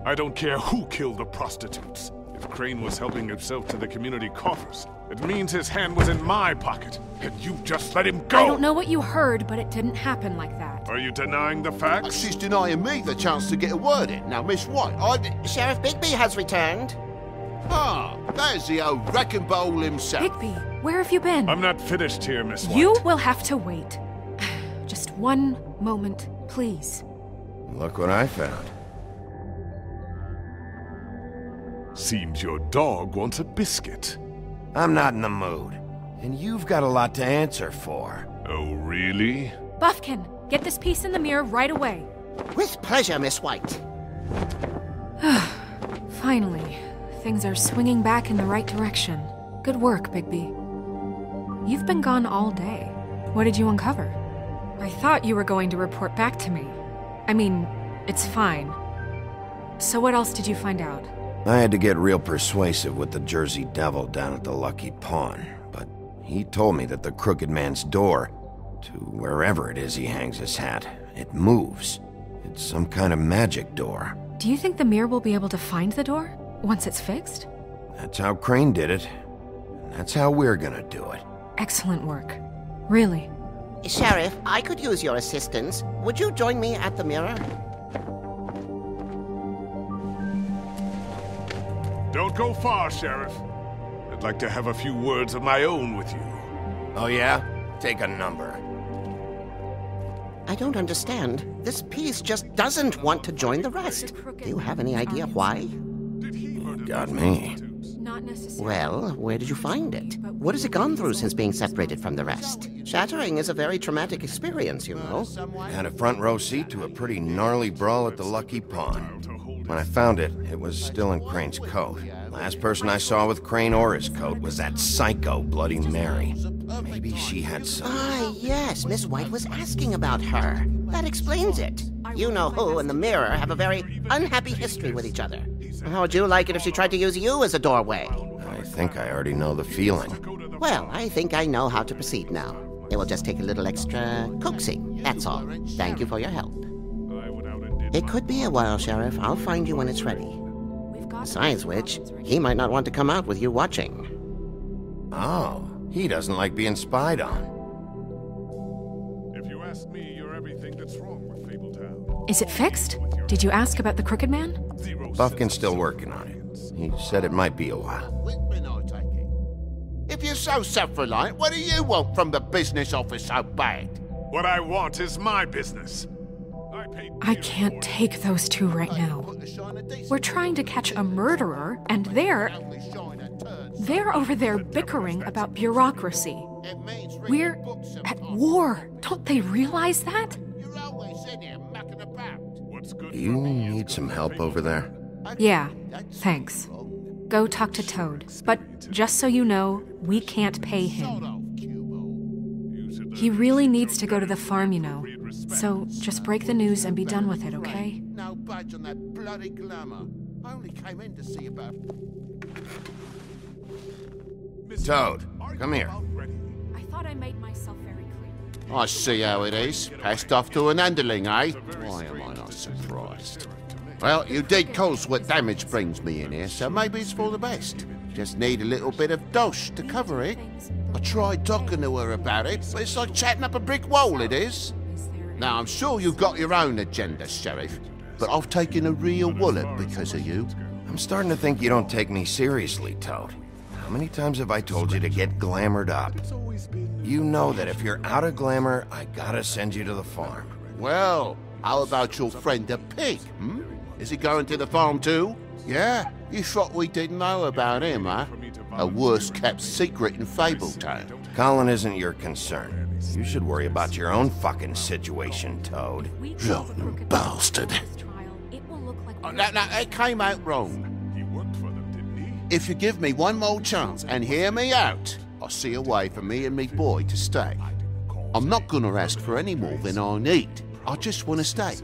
I don't care who killed the prostitutes. If Crane was helping himself to the community coffers, it means his hand was in my pocket, and you just let him go! I don't know what you heard, but it didn't happen like that. Are you denying the facts? She's denying me the chance to get a word in. Now, Miss White, Sheriff Bigby has returned. Ah, there's the old wrecking bowl himself. Bigby, where have you been? I'm not finished here, Miss White. You will have to wait. Just one moment, please. Look what I found. Seems your dog wants a biscuit. I'm not in the mood. And you've got a lot to answer for. Oh, really? Buffkin, get this piece in the mirror right away. With pleasure, Miss White. Finally, things are swinging back in the right direction. Good work, Bigby. You've been gone all day. What did you uncover? I thought you were going to report back to me. I mean, it's fine. So what else did you find out? I had to get real persuasive with the Jersey Devil down at the Lucky Pawn, but he told me that the Crooked Man's door, to wherever it is he hangs his hat, it moves. It's some kind of magic door. Do you think the mirror will be able to find the door once it's fixed? That's how Crane did it, and that's how we're gonna do it. Excellent work. Really. Sheriff, I could use your assistance. Would you join me at the mirror? Don't go far, Sheriff. I'd like to have a few words of my own with you. Oh yeah? Take a number. I don't understand. This piece just doesn't want to join the rest. Do you have any idea why? Got me. Not necessarily. Well, where did you find it? What has it gone through since being separated from the rest? Shattering is a very traumatic experience, you know. Had a front row seat to a pretty gnarly brawl at the Lucky Pawn. When I found it, it was still in Crane's coat. Last person I saw with Crane or his coat was that psycho Bloody Mary. Maybe she had some... Ah, yes, Miss White was asking about her. That explains it. You know who and the mirror have a very unhappy history with each other. How would you like it if she tried to use you as a doorway? I think I already know the feeling. Well, I think I know how to proceed now. It will just take a little extra coaxing, that's all. Thank you for your help. It could be a while, Sheriff. I'll find you when it's ready. Besides which, he might not want to come out with you watching. Oh, he doesn't like being spied on. If you ask me, you're everything that's wrong with Fabletown. Is it fixed? Did you ask about the Crooked Man? Buffkin's still working on it. He said it might be a while. If you're so self-reliant, what do you want from the business office so bad? What I want is my business. I can't take those two right now. We're trying to catch a murderer, and they're over there bickering about bureaucracy. We're at war. Don't they realize that? Do you need some help over there? Yeah, thanks. Go talk to Toad. But just so you know, we can't pay him. He really needs to go to the farm, you know. So just break the news and be done with it, okay? No budge on that bloody glamour. I only came in to see about... Toad, come here. I thought I made myself very clear. I see how it is. Passed off to an underling, eh? Why am I not surprised? Well, you did cause what damage brings me in here, so maybe it's for the best. Just need a little bit of dosh to cover it. I tried talking to her about it, but it's like chatting up a brick wall, it is. Now, I'm sure you've got your own agenda, Sheriff, but I've taken a real wallop because of you. I'm starting to think you don't take me seriously, Toad. How many times have I told you to get glamored up? You know that if you're out of glamour, I gotta send you to the farm. Well, how about your friend the pig, hmm? Is he going to the farm too? Yeah? You thought we didn't know about him, huh? A worst-kept secret in Fabletown. Colin isn't your concern. You should worry about your own fucking situation, Toad. Rotten bastard. Now, it came out wrong. If you give me one more chance and hear me out, I'll see a way for me and me boy to stay. I'm not gonna ask for any more than I need. I just want to stay.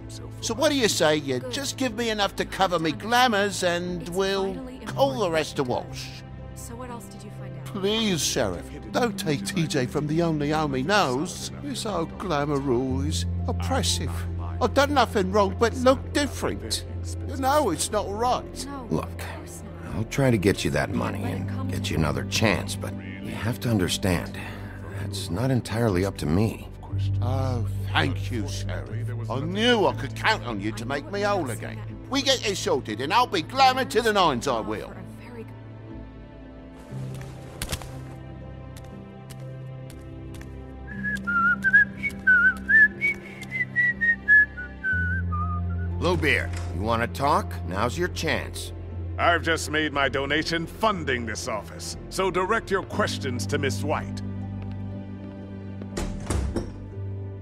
So what do you say you just give me enough to cover me glamours and we'll call the rest a wash? So what else did you find out? Please, Sheriff, don't take TJ from the only home he knows. This whole glamour rule is oppressive. I've done nothing wrong but look different. No, it's not right. Look, I'll try to get you that money and get you another chance, but you have to understand, that's not entirely up to me. Oh, thank you, Sheriff. I knew I could count on you to make me whole again. We get this sorted and I'll be glamored to the nines, I will. Bluebeard, you want to talk? Now's your chance. I've just made my donation funding this office, so direct your questions to Miss White.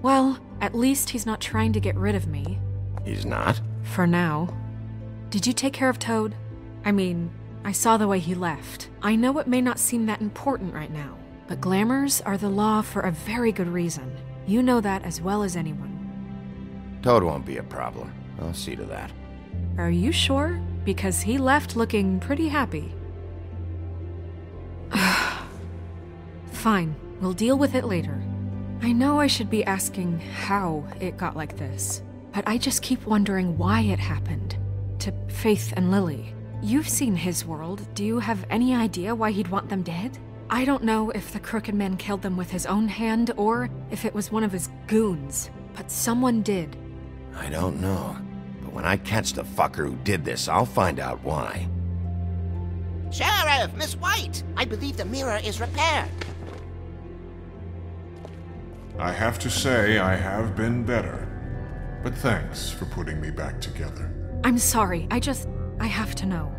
Well, at least he's not trying to get rid of me. He's not? For now. Did you take care of Toad? I mean, I saw the way he left. I know it may not seem that important right now, but glamours are the law for a very good reason. You know that as well as anyone. Toad won't be a problem. I'll see to that. Are you sure? Because he left looking pretty happy. Fine, we'll deal with it later. I know I should be asking how it got like this, but I just keep wondering why it happened. To Faith and Lily. You've seen his world. Do you have any idea why he'd want them dead? I don't know if the Crooked Man killed them with his own hand or if it was one of his goons, but someone did. I don't know. But when I catch the fucker who did this, I'll find out why. Sheriff, Miss White! I believe the mirror is repaired. I have to say I have been better. But thanks for putting me back together. I'm sorry, I have to know.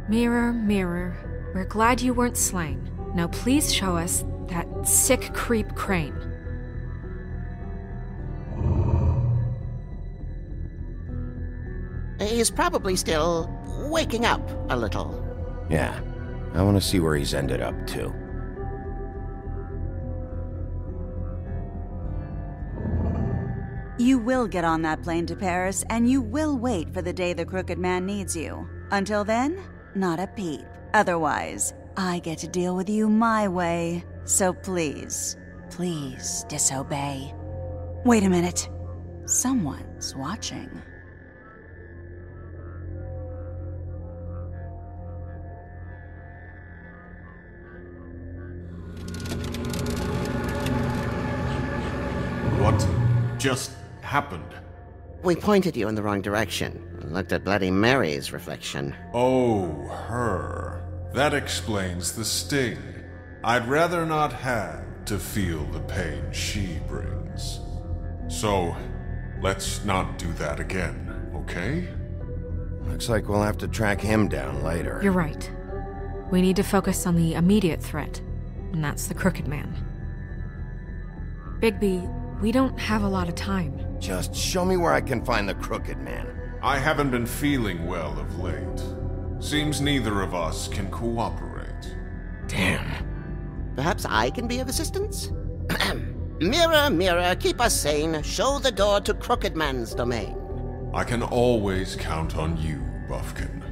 Mirror, mirror, we're glad you weren't slain. Now please show us that sick creep Crane. He's probably still waking up a little. Yeah, I want to see where he's ended up, too. You will get on that plane to Paris, and you will wait for the day the Crooked Man needs you. Until then, not a peep. Otherwise, I get to deal with you my way. So please, please disobey. Wait a minute. Someone's watching. What just happened? We pointed you in the wrong direction and looked at Bloody Mary's reflection. Oh, her. That explains the sting. I'd rather not have to feel the pain she brings. So, let's not do that again, okay? Looks like we'll have to track him down later. You're right. We need to focus on the immediate threat, and that's the Crooked Man. Bigby, we don't have a lot of time. Just show me where I can find the Crooked Man. I haven't been feeling well of late. Seems neither of us can cooperate. Damn. Perhaps I can be of assistance? Mirror, mirror, keep us sane. Show the door to Crooked Man's domain. I can always count on you, Buffkin.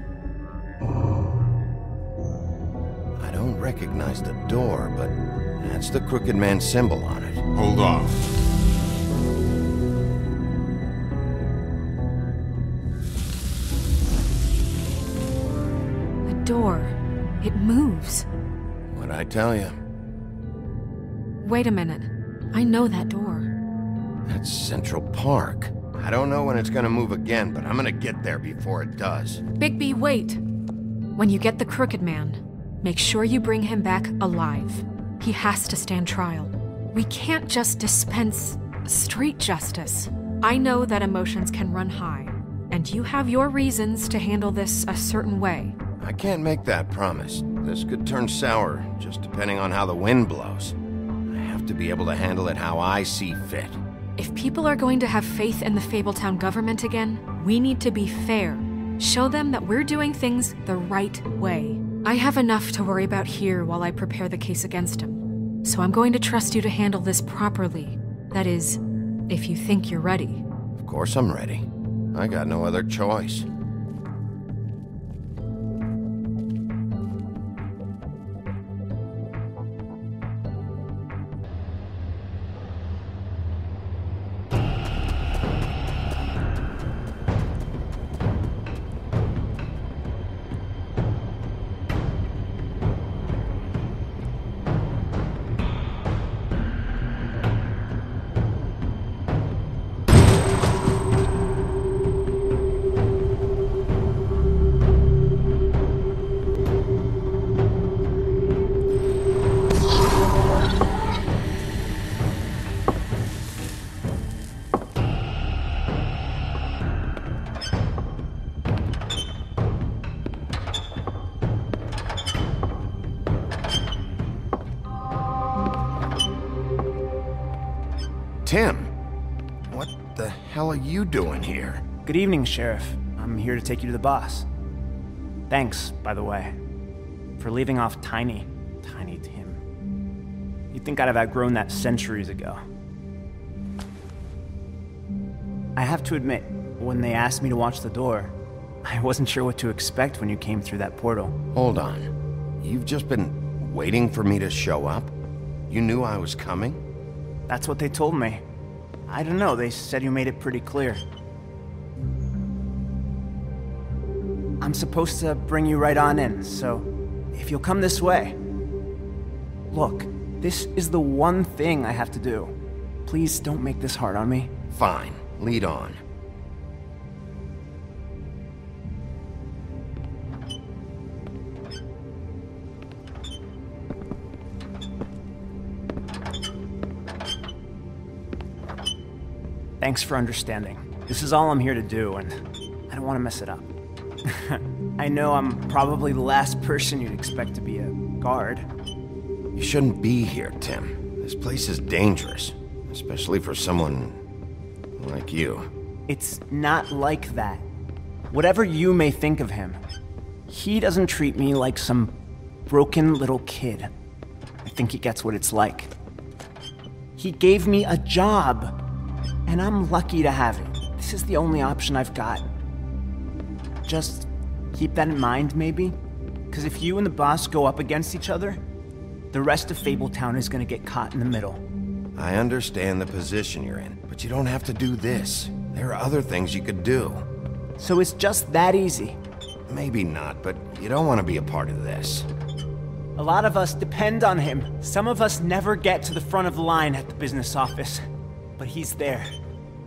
I don't recognize the door, but that's the Crooked Man symbol on it. Hold on. The door. It moves. What'd I tell you? Wait a minute. I know that door. That's Central Park. I don't know when it's gonna move again, but I'm gonna get there before it does. Bigby, wait! When you get the Crooked Man, make sure you bring him back alive. He has to stand trial. We can't just dispense street justice. I know that emotions can run high, and you have your reasons to handle this a certain way. I can't make that promise. This could turn sour, just depending on how the wind blows. I have to be able to handle it how I see fit. If people are going to have faith in the Fabletown government again, we need to be fair. Show them that we're doing things the right way. I have enough to worry about here while I prepare the case against him. So I'm going to trust you to handle this properly. That is, if you think you're ready. Of course I'm ready. I got no other choice. Tim. What the hell are you doing here? Good evening, Sheriff. I'm here to take you to the boss. Thanks, by the way, for leaving off Tiny Tim. You'd think I'd have outgrown that centuries ago. I have to admit, when they asked me to watch the door, I wasn't sure what to expect when you came through that portal. Hold on. You've just been waiting for me to show up? You knew I was coming? That's what they told me. I don't know, they said you made it pretty clear. I'm supposed to bring you right on in, so if you'll come this way. Look, this is the one thing I have to do. Please don't make this hard on me. Fine, lead on. Thanks for understanding. This is all I'm here to do, and I don't want to mess it up. I know I'm probably the last person you'd expect to be a guard. You shouldn't be here, Tim. This place is dangerous, especially for someone like you. It's not like that. Whatever you may think of him, he doesn't treat me like some broken little kid. I think he gets what it's like. He gave me a job, and I'm lucky to have it. This is the only option I've got. Just keep that in mind, maybe? Because if you and the boss go up against each other, the rest of Fabletown is going to get caught in the middle. I understand the position you're in, but you don't have to do this. There are other things you could do. So it's just that easy? Maybe not, but you don't want to be a part of this. A lot of us depend on him. Some of us never get to the front of the line at the business office. But he's there.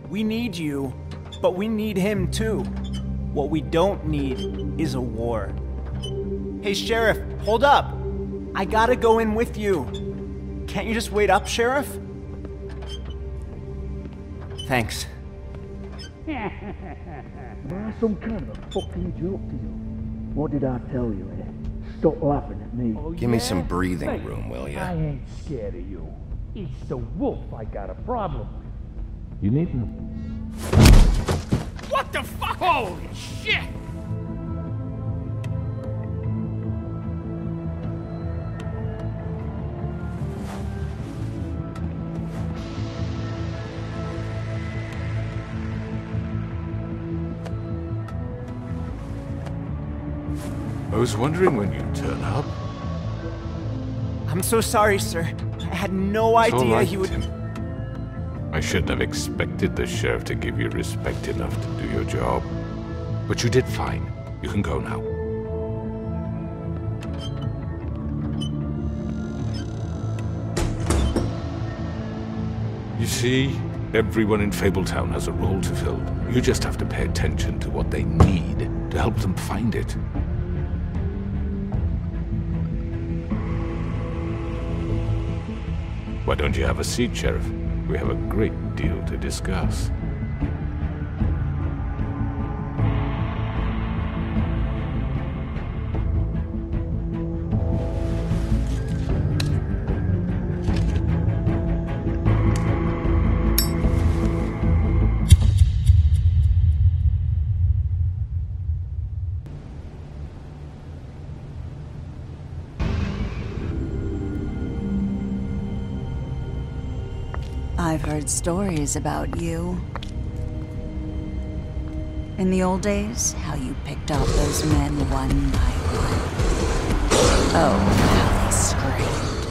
We need you, but we need him too. What we don't need is a war. Hey, Sheriff, hold up! I gotta go in with you. Can't you just wait up, Sheriff? Thanks. That's some kind of a fucking joke to you. What did I tell you, eh? Stop laughing at me. Oh, Give me some breathing room, will ya? I ain't scared of you. It's the wolf I got a problem with. You need him. What the fuck? Holy shit! I was wondering when you'd turn up. I'm so sorry, sir. I had no idea he would... Tim. I shouldn't have expected the sheriff to give you respect enough to do your job. But you did fine. You can go now. You see, everyone in Fabletown has a role to fill. You just have to pay attention to what they need to help them find it. Why don't you have a seat, Sheriff? We have a great deal to discuss. I've heard stories about you. In the old days, how you picked off those men one by one. Oh, how they screamed.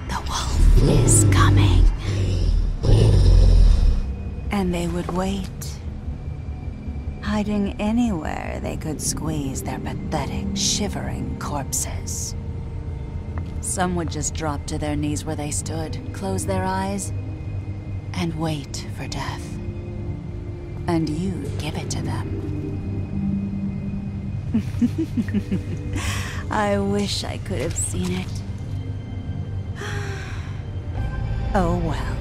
The wolf is coming. And they would wait, hiding anywhere they could squeeze their pathetic, shivering corpses. Some would just drop to their knees where they stood, close their eyes, and wait for death. And you'd give it to them. I wish I could have seen it. Oh well.